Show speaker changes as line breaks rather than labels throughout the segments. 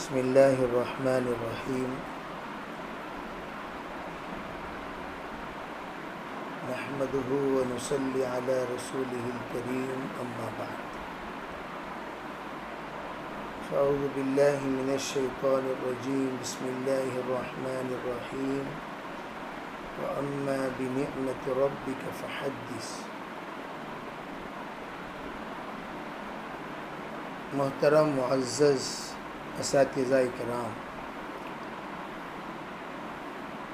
بسم اللہ الرحمن الرحیم نحمدہ ونصلی علی رسولہ الکریم اما بعد فاعوذ باللہ من الشیطان الرجیم بسم اللہ الرحمن الرحیم واما بنعمت ربک فحدث۔ محترم معزز اساتذہ کرام،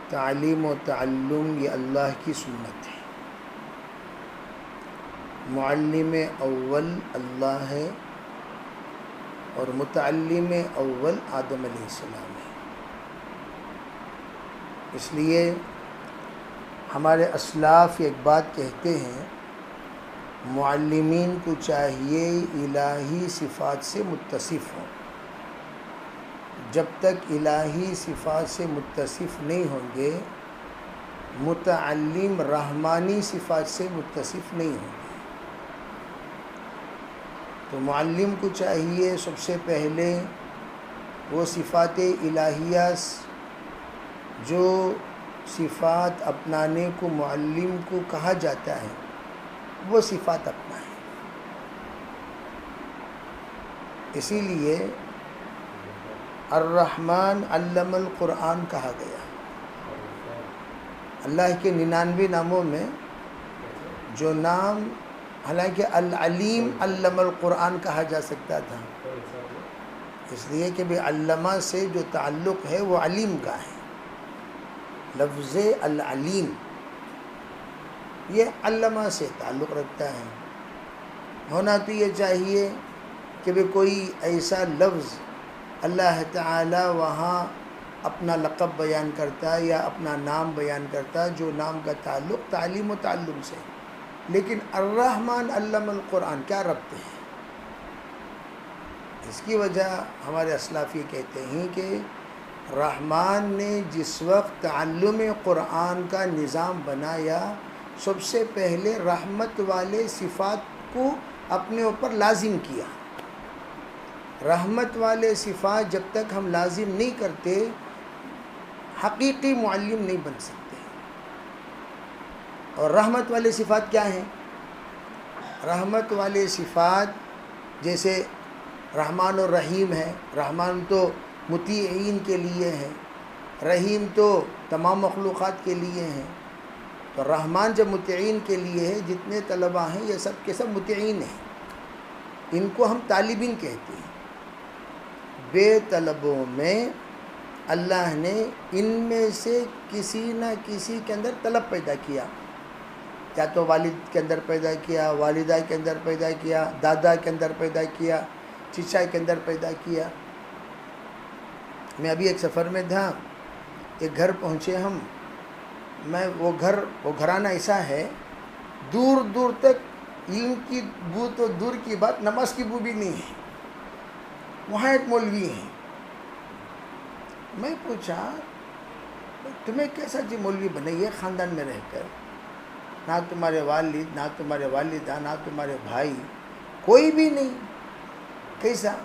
تعلیم و تعلم یہ اللہ کی سنت ہے۔ معلم اول اللہ ہے اور متعلم اول آدم علیہ السلام ہے۔ اس لیے ہمارے اسلاف ایک بات کہتے ہیں، معلمین کو چاہیے الہی صفات سے متصف ہوں۔ جب تک الہی صفات سے متصف نہیں ہوں گے، متعلم رحمانی صفات سے متصف نہیں ہوں گے۔ تو معلم کو چاہیے سب سے پہلے وہ صفات الہیہ جو صفات اپنانے کو معلم کو کہا جاتا ہے وہ صفات اپنائیں۔ اسی لیے الرحمن علم القرآن کہا گیا۔ اللہ کے 99 ناموں میں جو نام، حالانکہ العلیم علم القرآن کہا جا سکتا تھا، اس لیے کہ علمہ سے جو تعلق ہے وہ علیم کا ہے۔ لفظ العلیم یہ علمہ سے تعلق رکھتا ہے۔ ہونا تو یہ چاہیے کہ کوئی ایسا لفظ اللہ تعالی وہاں اپنا لقب بیان کرتا یا اپنا نام بیان کرتا جو نام کا تعلق تعلیم و تعلم سے، لیکن الرحمن علم القرآن کیا ربط ہے؟ اس کی وجہ ہمارے اسلاف یہ کہتے ہیں کہ رحمان نے جس وقت تعلم قرآن کا نظام بنایا، سب سے پہلے رحمت والے صفات کو اپنے اوپر لازم کیا۔ رحمت والے صفات جب تک ہم لازم نہیں کرتے، حقیقی معلم نہیں بن سکتے۔ اور رحمت والے صفات کیا ہیں؟ رحمت والے صفات جیسے رحمان اور رحیم ہے۔ رحمان تو مطیعین کے لیے ہے، رحیم تو تمام مخلوقات کے لیے ہیں۔ تو رحمان جب مطیعین کے لیے ہے، جتنے طلبہ ہیں یہ سب کے سب مطیعین ہیں، ان کو ہم طالبین کہتے ہیں۔ بے طلبوں میں اللہ نے ان میں سے کسی نہ کسی کے اندر طلب پیدا کیا، یا تو والد کے اندر پیدا کیا، والدہ کے اندر پیدا کیا، دادا کے اندر پیدا کیا، چچا کے اندر پیدا کیا۔ میں ابھی ایک سفر میں تھا، ایک گھر پہنچے ہم، وہ گھرانہ ایسا ہے، دور دور تک علم کی بو تو دور کی بات، نماز کی بو بھی نہیں ہے۔ وہاں ایک مولوی ہیں۔ میں پوچھا تمہیں کیسا جی مولوی بنے یہ خاندان میں رہ کر؟ نہ تمہارے والد، نہ تمہارے والدہ، نہ تمہارے بھائی، کوئی بھی نہیں، کیسا؟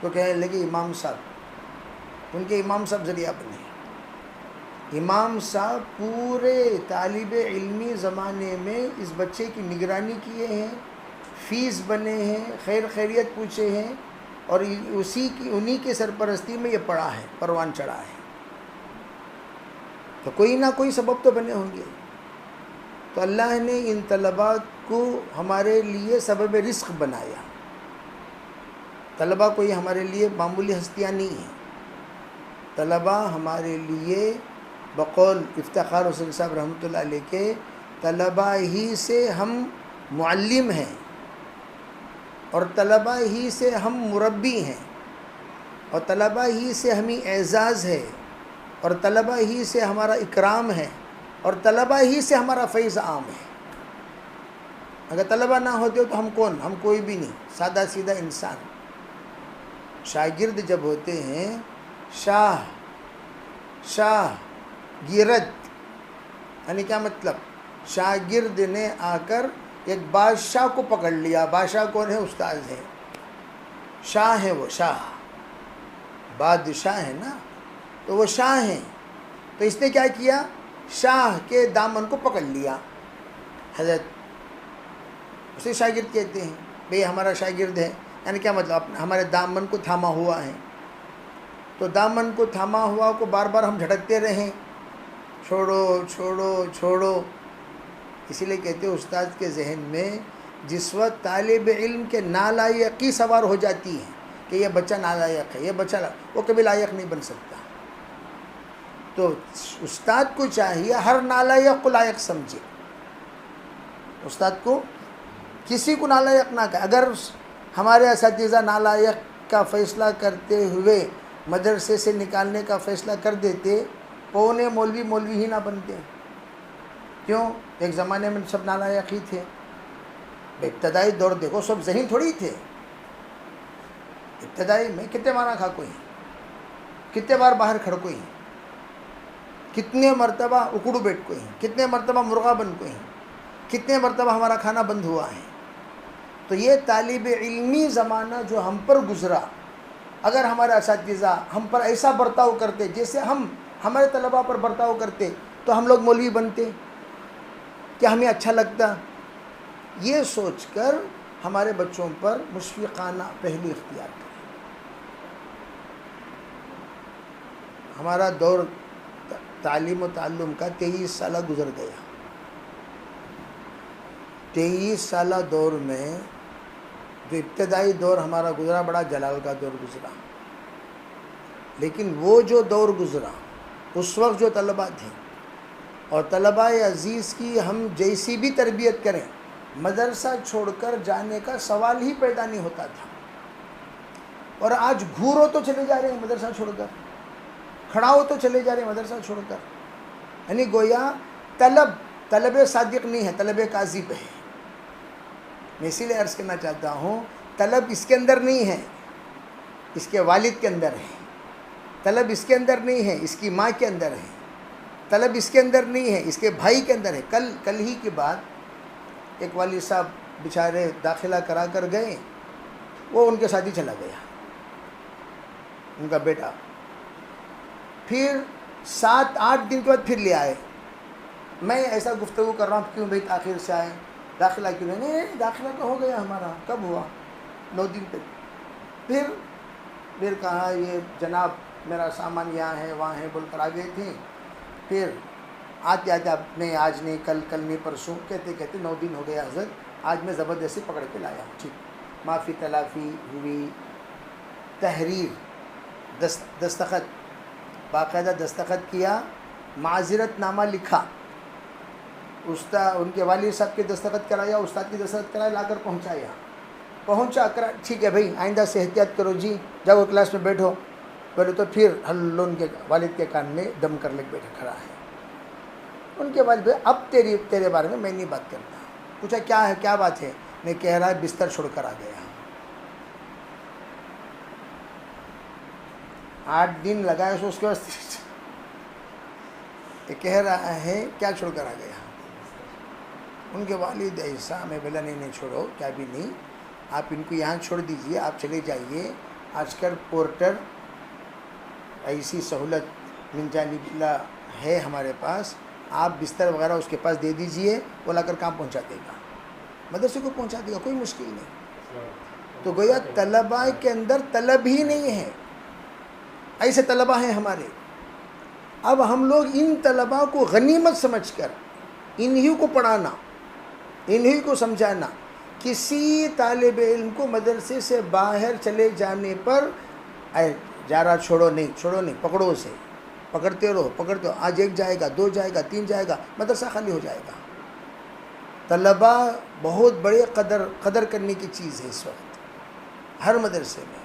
تو کہنے لگے امام صاحب، ان کے امام صاحب ذریعہ بنے۔ امام صاحب پورے طالب علمی زمانے میں اس بچے کی نگرانی کیے ہیں، فیس بنے ہیں، خیر خیریت پوچھے ہیں، اور انہی کے سرپرستی میں یہ پڑھا ہے، پروان چڑھا ہے۔ تو کوئی نہ کوئی سبب تو بنے ہوں گے۔ تو اللہ نے ان طلباء کو ہمارے لیے سبب رزق بنایا۔ طلباء کوئی ہمارے لیے معمولی ہستیاں نہیں ہیں۔ طلباء ہمارے لیے بقول افتخار حسین صاحب رحمۃ اللہ علیہ کے، طلباء ہی سے ہم معلم ہیں، اور طلباء ہی سے ہم مربی ہیں، اور طلباء ہی سے ہمیں اعزاز ہے، اور طلباء ہی سے ہمارا اکرام ہے، اور طلباء ہی سے ہمارا فیض عام ہے۔ اگر طلباء نہ ہوتے تو ہم کون؟ ہم کوئی بھی نہیں، سادہ سیدھا انسان۔ شاگرد جب ہوتے ہیں، شاہ گرد، یعنی کیا مطلب؟ شاگرد نے آ کر ایک بادشاہ کو پکڑ لیا۔ بادشاہ کون ہے؟ استاد ہے، شاہ ہے وہ، شاہ بادشاہ ہے نا، تو وہ شاہ ہیں، تو اس نے کیا کیا، شاہ کے دامن کو پکڑ لیا حضرت، اسے شاگرد کہتے ہیں، بھئی ہمارا شاگرد ہے، یعنی کیا مطلب، ہمارے دامن کو تھاما ہوا ہے، تو دامن کو تھاما ہوا کو بار بار ہم جھٹکتے رہیں، چھوڑو چھوڑو چھوڑو، اسی لیے کہتے ہیں استاد کے ذہن میں جس وقت طالب علم کے نالائقی سوار ہو جاتی ہے کہ یہ بچہ نالائق ہے، یہ بچہ وہ کبھی لائق نہیں بن سکتا، تو استاد کو چاہیے ہر نالائق کو لائق سمجھے، استاد کو کسی کو نالائق نہ کہے۔ اگر ہمارے اساتذہ نالائق کا فیصلہ کرتے ہوئے مدرسے سے نکالنے کا فیصلہ کر دیتے، پونے مولوی ہی نہ بنتے، کیوں؟ ایک زمانے میں سب نالائق ہی تھے، ابتدائی دور دیکھو سب ذہین تھوڑی تھے، ابتدائی میں کتنے مارا کھا کوئی، کتنے بار باہر کھڑ کوئی، کتنے مرتبہ اکڑو بیٹھ کوئی، کتنے مرتبہ مرغا بن کوئی، کتنے مرتبہ ہمارا کھانا بند ہوا ہے۔ تو یہ طالب علمی زمانہ جو ہم پر گزرا، اگر ہمارے اساتذہ ہم پر ایسا برتاؤ کرتے جیسے ہم ہمارے طلباء پر برتاؤ کرتے، تو ہم لوگ مولوی بنتے، کیا ہمیں اچھا لگتا؟ یہ سوچ کر ہمارے بچوں پر مشفقانہ پہلو اختیار کریں۔ ہمارا دور تعلیم و تعلم کا 23 سالہ گزر گیا، 23 سالہ دور میں جو ابتدائی دور ہمارا گزرا بڑا جلال کا دور گزرا، لیکن وہ جو دور گزرا اس وقت جو طلباء تھے، اور طلباء عزیز کی ہم جیسی بھی تربیت کریں، مدرسہ چھوڑ کر جانے کا سوال ہی پیدا نہیں ہوتا تھا، اور آج گھورو تو چلے جا رہے ہیں مدرسہ چھوڑ کر، کھڑا ہو تو چلے جا رہے ہیں مدرسہ چھوڑ کر، یعنی گویا طلب صادق نہیں ہے، طلب کاذب ہے۔ میں اسی لیے عرض کرنا چاہتا ہوں، طلب اس کے اندر نہیں ہے، اس کے والد کے اندر ہے، طلب اس کے اندر نہیں ہے، اس کی ماں کے اندر ہے، طلب اس کے اندر نہیں ہے، اس کے بھائی کے اندر ہے۔ کل ہی کی بات، ایک والد صاحب بیچارے داخلہ کرا کر گئے، وہ ان کے ساتھ ہی چلا گیا ان کا بیٹا، پھر 7-8 دن کے بعد پھر لے آئے۔ میں ایسا گفتگو کر رہا ہوں، کیوں بھائی تاخیر سے آئے، داخلہ کیوں نہیں؟ داخلہ تو ہو گیا ہمارا، کب ہوا؟ 9 دن تک۔ پھر کہا یہ جناب میرا سامان یہاں ہے وہاں ہے بول کر آ گئے تھے، پھر آتے آپ نہیں، آج نہیں، کل نہیں، پرسوں، کہتے 9 دن ہو گیا حضرت، آج میں زبردستی پکڑ کے لایا ہوں۔ ٹھیک، معافی تلافی ہوئی، تحریر، دستخط، باقاعدہ دستخط کیا، معذرت نامہ لکھا، ان کے والد صاحب کی دستخط کرایا، استاد کی دستخط کرایا، لا کر پہنچا کر، ٹھیک ہے بھائی آئندہ سے احتیاط کرو جی، جاؤ کلاس میں بیٹھو، پہلے تو پھر ان کے والد کے کان میں دم کر لے بیٹھا کھڑا ہے۔ ان کے والد اب تیرے بارے میں نہیں بات کرتا۔ پوچھا کیا ہے، کیا بات ہے؟ میں کہہ رہا ہے بستر چھوڑ کر آ گیا۔ 8 دن لگائے اس کے بعد یہ کہہ رہا ہے کیا چھوڑ کر آ گیا۔ ان کے والد ایسا، میں بولا نہیں چھوڑو، کیا بھی نہیں، آپ ان کو یہاں چھوڑ دیجئے، آپ چلے جائیے، آج کل پورٹر ایسی سہولت من جانب اللہ ہے ہمارے پاس، آپ بستر وغیرہ اس کے پاس دے دیجئے، وہ لا کر کام پہنچا دے گا، مدرسے کو پہنچا دے گا، کوئی مشکل نہیں۔ تو گویا طلباء کے اندر طلب ہی نہیں ہے، ایسے طلباء ہیں ہمارے۔ اب ہم لوگ ان طلباء کو غنیمت سمجھ کر انہی کو پڑھانا، انہی کو سمجھانا، کسی طالب علم کو مدرسے سے باہر چلے جانے پر جا رہا چھوڑو نہیں، پکڑو اسے، پکڑتے رہو، آج 1 جائے گا، 2 جائے گا، 3 جائے گا، مدرسہ خالی ہو جائے گا۔ طلباء بہت بڑے قدر کرنے کی چیز ہے اس وقت ہر مدرسے میں۔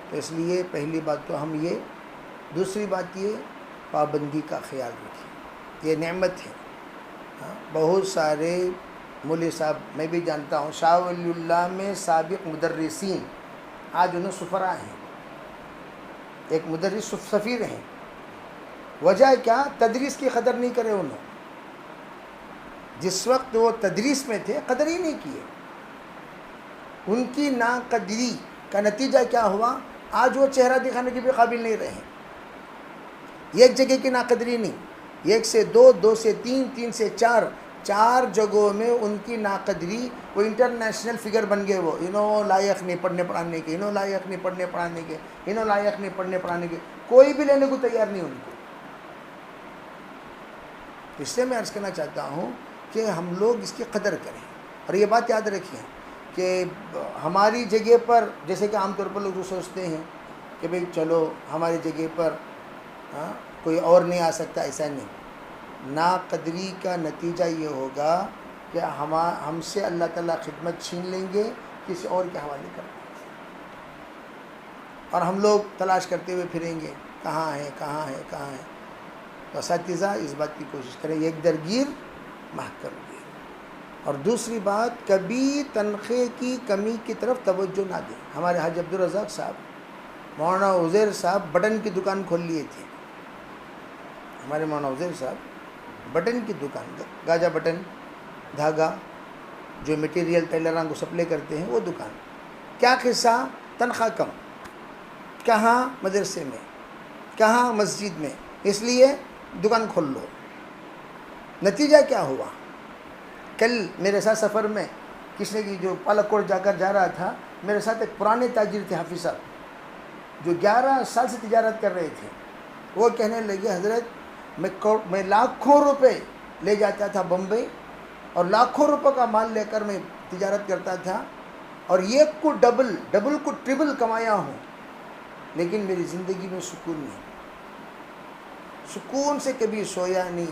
تو اس لیے پہلی بات تو ہم یہ، دوسری بات یہ پابندی کا خیال رکھیں، یہ نعمت ہے۔ بہت سارے مولوی صاحب میں بھی جانتا ہوں، شاہ ولی اللہ میں سابق مدرسین آج انہیں سفراء ہیں، ایک مدرس سفیر ہیں، وجہ کیا؟ تدریس کی قدر نہیں کرے انہوں، جس وقت وہ تدریس میں تھے قدر ہی نہیں کیے، ان کی ناقدری کا نتیجہ کیا ہوا؟ آج وہ چہرہ دکھانے کے بھی قابل نہیں رہے. ایک جگہ کی ناقدری نہیں، 1 سے 2، 2 سے 3، 3 سے 4، 4 جگہوں میں ان کی ناقدری، وہ انٹرنیشنل فگر بن گئے. وہ انہوں لائق نہیں پڑھنے پڑھانے کے، انہوں لائق نہیں پڑھنے پڑھانے کے، انہوں لائق نہیں پڑھنے پڑھانے کے، کوئی بھی لینے کو تیار نہیں ان کو. اس سے میں عرض کرنا چاہتا ہوں کہ ہم لوگ اس کی قدر کریں. اور یہ بات یاد رکھیں کہ ہماری جگہ پر، جیسے کہ عام طور پر لوگ سوچتے ہیں کہ بھئی چلو ہماری جگہ پر کوئی اور نہیں آ سکتا، ایسا نہیں. ناقدری کا نتیجہ یہ ہوگا کہ ہم سے اللہ تعالیٰ خدمت چھین لیں گے، کسی اور کے حوالے کر دیں گے، اور ہم لوگ تلاش کرتے ہوئے پھریں گے کہاں ہے کہاں ہے کہاں ہے. تو اساتذہ اس بات کی کوشش کریں ایک درگیر محکم گیر. اور دوسری بات، کبھی تنخواہ کی کمی کی طرف توجہ نہ دیں. ہمارے حاج عبدالرزاق صاحب، مولانا عزیر صاحب بٹن کی دکان کھول لیے تھے. ہمارے مولانا عزیر صاحب بٹن کی دکان، گاجا بٹن، دھاگا، جو میٹیریل ٹیلران کو سپلائی کرتے ہیں، وہ دکان. کیا قصہ؟ تنخواہ کم. کہاں؟ مدرسے میں. کہاں؟ مسجد میں. اس لیے دکان کھول لو. نتیجہ کیا ہوا؟ کل میرے ساتھ سفر میں کسی کی جو پالکوٹ جا رہا تھا، میرے ساتھ ایک پرانے تاجر تھے حافظ صاحب، جو 11 سال سے تجارت کر رہے تھے. وہ کہنے لگے حضرت میں لاکھوں روپے لے جاتا تھا بمبئی، اور لاکھوں روپے کا مال لے کر میں تجارت کرتا تھا، اور ایک کو ڈبل کو ٹربل کمایا ہوں، لیکن میری زندگی میں سکون نہیں. سکون سے کبھی سویا نہیں،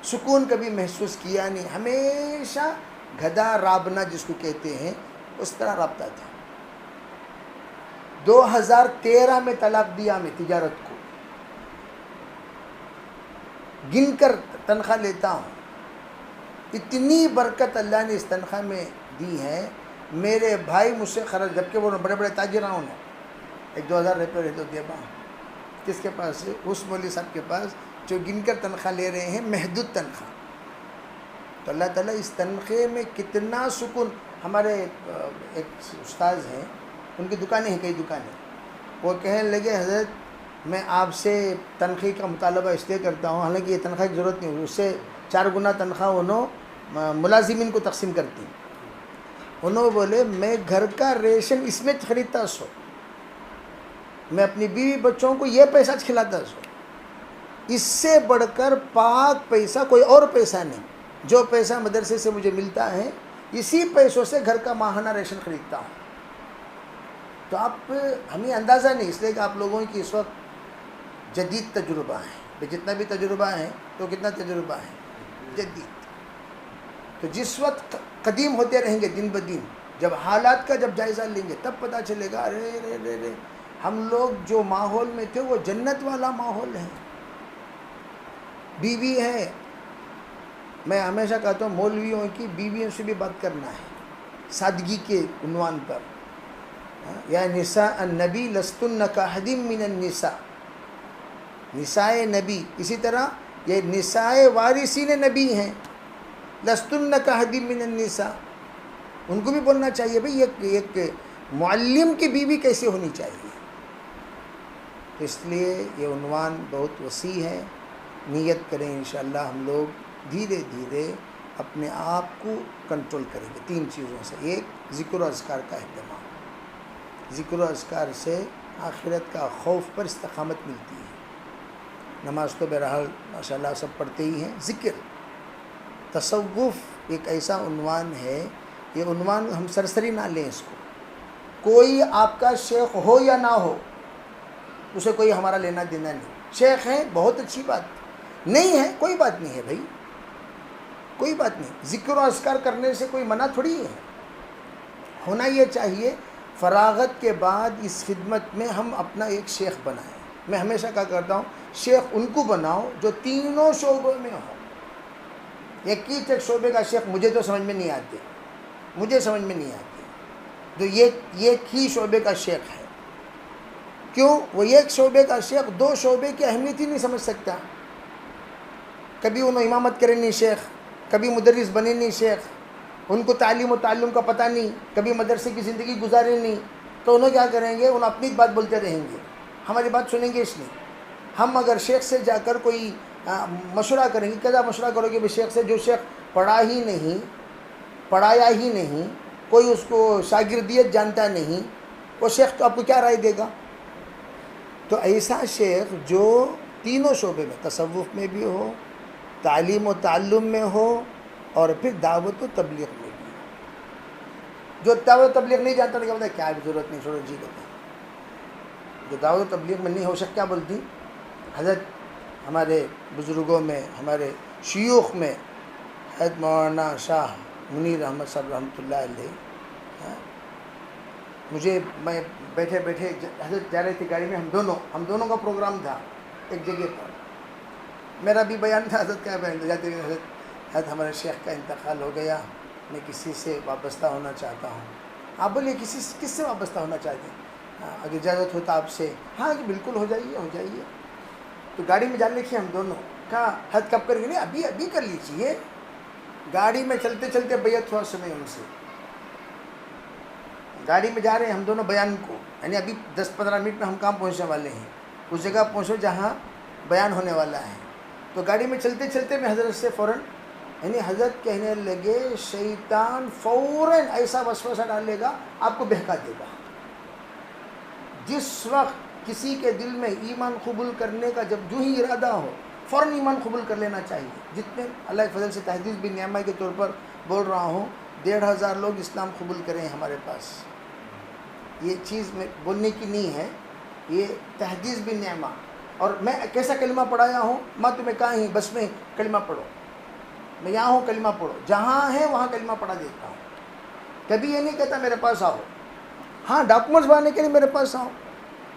سکون کبھی محسوس کیا نہیں. ہمیشہ گدھا رابنا جس کو کہتے ہیں، اس طرح رابطہ تھا. 2013 میں طلاق دیا میں تجارت کو. گن کر تنخواہ لیتا ہوں. اتنی برکت اللہ نے اس تنخواہ میں دی ہے. میرے بھائی مجھ سے خرچ، جبکہ وہ بڑے بڑے تاجروں نے 1-2 ہزار روپے رہتے دے با. کس کے پاس؟ اس مولوی صاحب کے پاس، جو گن کر تنخواہ لے رہے ہیں، محدود تنخواہ. تو اللہ تعالیٰ اس تنخواہ میں کتنا سکون. ہمارے ایک استاذ ہیں، ان کی دکانیں ہیں، کئی دکانیں. وہ کہنے لگے حضرت میں آپ سے تنخواہ کا مطالبہ اس لیے کرتا ہوں، حالانکہ یہ تنخواہ کی ضرورت نہیں ہوئی، اس سے 4 گنا تنخواہ انہوں ملازمین کو تقسیم کرتی. انہوں بولے میں گھر کا ریشن اس میں خریدتا سو، میں اپنی بیوی بچوں کو یہ پیسہ کھلاتا سو. اس سے بڑھ کر پاک پیسہ کوئی اور پیسہ نہیں. جو پیسہ مدرسے سے مجھے ملتا ہے، اسی پیسوں سے گھر کا ماہانہ ریشن خریدتا ہوں. تو آپ ہمیں اندازہ نہیں، اس لیے کہ آپ لوگوں کی اس وقت جدید تجربہ ہے. جتنا بھی تجربہ ہے تو کتنا تجربہ ہے جدید. تو جس وقت قدیم ہوتے رہیں گے دن بدن، جب حالات کا جب جائزہ لیں گے تب پتہ چلے گا ارے ہم لوگ جو ماحول میں تھے وہ جنت والا ماحول ہے. بیوی ہے، میں ہمیشہ کہتا ہوں مولویوں کی بیویوں سے بھی بات کرنا ہے سادگی کے عنوان پر. یا نساء النبی لستن کاحد من النساء، نساء نبی. اسی طرح یہ نساء وارثین نبی ہیں، لستن کاحد من النساء. ان کو بھی بولنا چاہیے بھئی ایک معلم کی بیوی کیسے ہونی چاہیے. اس لیے یہ عنوان بہت وسیع ہے. نیت کریں انشاءاللہ ہم لوگ دھیرے دھیرے اپنے آپ کو کنٹرول کریں گے 3 چیزوں سے. ایک، ذکر و اذکار کا اہتمام. ذکر و اذکار سے آخرت کا خوف پر استقامت ملتی ہے. نماز تو بہرحال ماشاءاللہ سب پڑھتے ہی ہیں. ذکر، تصوف ایک ایسا عنوان ہے، یہ عنوان ہم سرسری نہ لیں اس کو. کوئی آپ کا شیخ ہو یا نہ ہو، اسے کوئی ہمارا لینا دینا نہیں. شیخ ہیں بہت اچھی بات، نہیں ہے کوئی بات نہیں ہے بھائی، کوئی بات نہیں. ذکر و اذکار کرنے سے کوئی منع تھوڑی ہے. ہونا یہ چاہیے فراغت کے بعد اس خدمت میں ہم اپنا ایک شیخ بنائیں. میں ہمیشہ کہا کرتا ہوں شیخ ان کو بناؤ جو تینوں شعبوں میں ہو. ایک شعبے کا شیخ مجھے تو سمجھ میں نہیں آتے، مجھے سمجھ میں نہیں آتے. تو یہ ہی شعبے کا شیخ ہے. کیوں؟ وہ ایک شعبے کا شیخ 2 شعبے کی اہمیت ہی نہیں سمجھ سکتا. کبھی انہوں امامت کرے نہیں شیخ، کبھی مدرس بنے نہیں شیخ، ان کو تعلیم و تعلم کا پتہ نہیں، کبھی مدرسے کی زندگی گزارے نہیں، تو انہوں کیا کریں گے؟ انہوں اپنی بات بولتے رہیں گے، ہماری بات سنیں گے اس لیے. ہم اگر شیخ سے جا کر کوئی مشورہ کریں گے، کیا مشورہ کرو گے شیخ سے جو شیخ پڑھا ہی نہیں، پڑھایا ہی نہیں، کوئی اس کو شاگردیت جانتا نہیں، وہ شیخ تو آپ کو کیا رائے دے گا؟ تو ایسا شیخ جو تینوں شعبے میں، تصوف میں بھی ہو، تعلیم و تعلم میں ہو، اور پھر دعوت و تبلیغ میں بھی ہو. جو دعوت و تبلیغ نہیں جانتا کیا بولتا ہے؟ کیا ضرورت نہیں، چھوڑو جی کہتے ہیں. جو دعوت و تبلیغ میں نہیں ہو سکتا، کیا بولتی؟ حضرت ہمارے بزرگوں میں، ہمارے شیوخ میں حضرت مولانا شاہ منیر احمد صاحب رحمۃ اللہ علیہ، میں بیٹھے بیٹھے حضرت جا رہے تھے گاڑی میں، ہم دونوں کا پروگرام تھا ایک جگہ پر. میرا بھی بیان تھا، حضرت کا بیان تھا. جاتے ہوئے حضرت ہمارے شیخ کا انتقال ہو گیا، میں کسی سے وابستہ ہونا چاہتا ہوں. آپ بولیے کس سے وابستہ ہونا چاہتے ہیں؟ اگر اجازت ہوتا آپ سے. ہاں بالکل ہو جائیے. تو گاڑی میں جان لکھیے ہم دونوں. کہا حضرت کب کریں گے؟ نہیں ابھی کر لیجیے. گاڑی میں چلتے چلتے بیعت ہوا سمے ان سے. گاڑی میں جا رہے ہیں ہم دونوں بیان کو، یعنی ابھی 10-15 منٹ میں ہم کہاں پہنچنے والے ہیں؟ اس جگہ پہنچو جہاں بیان ہونے والا ہے. تو گاڑی میں چلتے چلتے میں حضرت سے فوراً، یعنی حضرت کہنے لگے شیطان فوراً ایسا وسوسہ ڈالے گا، آپ کو بہکا دے گا. جس وقت کسی کے دل میں ایمان قبول کرنے کا جب جو ہی ارادہ ہو، فوراً ایمان قبول کر لینا چاہیے. جتنے اللہ کے فضل سے تحدیث بن نعمہ کے طور پر بول رہا ہوں، 1,500 لوگ اسلام قبول کرے ہیں ہمارے پاس. یہ چیز میں بولنے کی نہیں ہے، یہ تحدیث بن نعمہ. اور میں کیسا کلمہ پڑھایا ہوں؟ میں تمہیں کہا ہی بس میں کلمہ پڑھو، میں یہاں ہوں کلمہ پڑھو، جہاں ہے وہاں کلمہ پڑھا دیتا ہوں. کبھی یہ نہیں کہتا میرے پاس آؤ. ہاں ڈاکومنٹس بنانے کے لیے میرے پاس آؤ،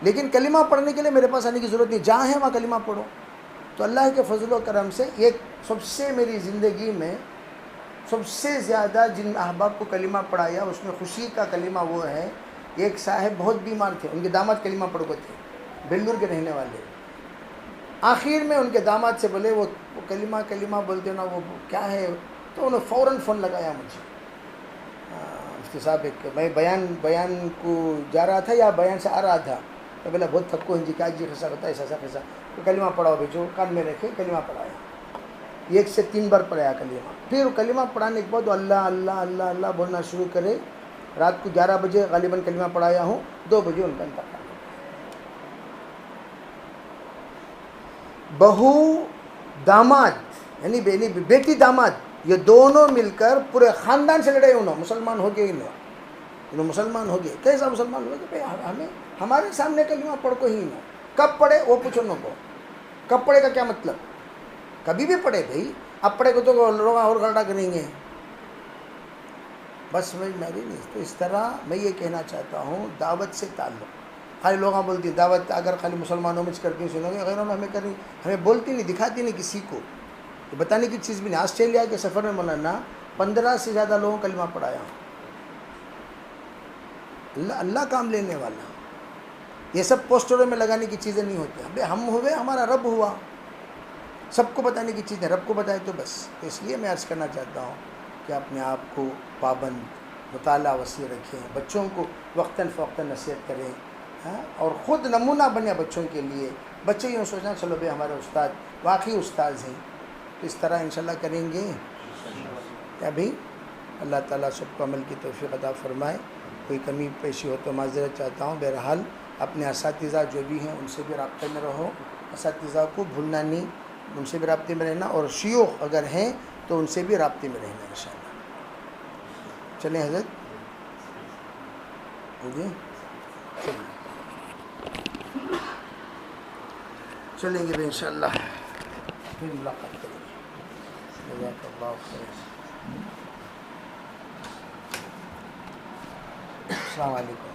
لیکن کلمہ پڑھنے کے لیے میرے پاس آنے کی ضرورت نہیں. جہاں ہے وہاں کلمہ پڑھو. تو اللہ کے فضل و کرم سے ایک سب سے میری زندگی میں سب سے زیادہ جن احباب کو کلمہ پڑھایا، اس میں خوشی کا کلمہ وہ ہے. ایک صاحب بہت بیمار تھے، ان کے داماد کلمہ پڑھ کو تھے، بیلور کے رہنے والے. آخر میں ان کے داماد سے بولے وہ کلمہ بولتے نا، وہ کیا ہے؟ تو انہوں نے فوراً فون لگایا مجھے. مفتی صاحب میں بیان کو جا رہا تھا یا بیان سے آ رہا تھا، میں بولا بہت تھکو ہیں جی، کیا جی خیسا ہوتا ہے ایسا. تو کلمہ پڑھاؤ بھیجو، کان میں رکھے کلمہ پڑھایا. 1 سے 3 بار پڑھایا کلمہ. پھر کلمہ پڑھانے کے بعد اللہ اللہ اللہ اللہ بولنا شروع کرے. رات کو 11 بجے غالباً کلمہ پڑھایا ہوں، 2 بجے ان کا انتقال. بہو داماد یعنی بیٹی داماد، یہ دونوں مل کر پورے خاندان سے لڑے. انہوں مسلمان ہو گئے، انہوں مسلمان ہو گئے. کیسا مسلمان ہو گئے؟ ہمیں ہمارے سامنے کلمہ پڑھ کو ہی نہ. کب پڑھے وہ پوچھو ان کو. کب پڑھے کا کیا مطلب؟ کبھی بھی پڑھے بھائی. اب پڑھے کو تو لوگ اور گھرڈا کریں گے. بس سمجھ میں بھی نہیں. تو اس طرح میں یہ کہنا چاہتا ہوں، دعوت سے تعلق. خالی لوگاں بولتی ہیں دعوت اگر خالی مسلمانوں میں کرتی ہوں سنو گے، غیروں میں ہمیں کریں، ہمیں بولتی نہیں، دکھاتی نہیں کسی کو. یہ بتانے کی چیز بھی نہیں. آسٹریلیا کے سفر میں مولانا 15 سے زیادہ لوگوں کو کلمہ پڑھایا. اللہ کام لینے والا. یہ سب پوسٹروں میں لگانے کی چیزیں نہیں ہوتی. ابھی ہم ہوئے، ہمارا رب ہوا، سب کو بتانے کی چیزیں رب کو بتائے تو بس. تو اس لیے میں عرض کرنا چاہتا ہوں کہ اپنے آپ کو پابند، مطالعہ وسیع رکھیں، بچوں کو وقتاً فوقتاً نصیحت کریں، اور خود نمونہ بنے بچوں کے لیے. بچے یوں سوچنا چلو بھائی ہمارے استاد واقعی استاذ ہیں. تو اس طرح انشاءاللہ کریں گے کیا بھائی. اللہ تعالیٰ سب کو عمل کی توفیق عطا فرمائے. کوئی کمی پیشی ہو تو معذرت چاہتا ہوں. بہرحال اپنے اساتذہ جو بھی ہیں ان سے بھی رابطے میں رہو، اساتذہ کو بھولنا نہیں، ان سے بھی رابطے میں رہنا، اور شیوخ اگر ہیں تو ان سے بھی رابطے میں رہنا انشاءاللہ. چلیں حضرت جی چلیں گے انشاءاللہ، پھر ملاقات کریں گے. جزاک اللہ خیر. السلام علیکم.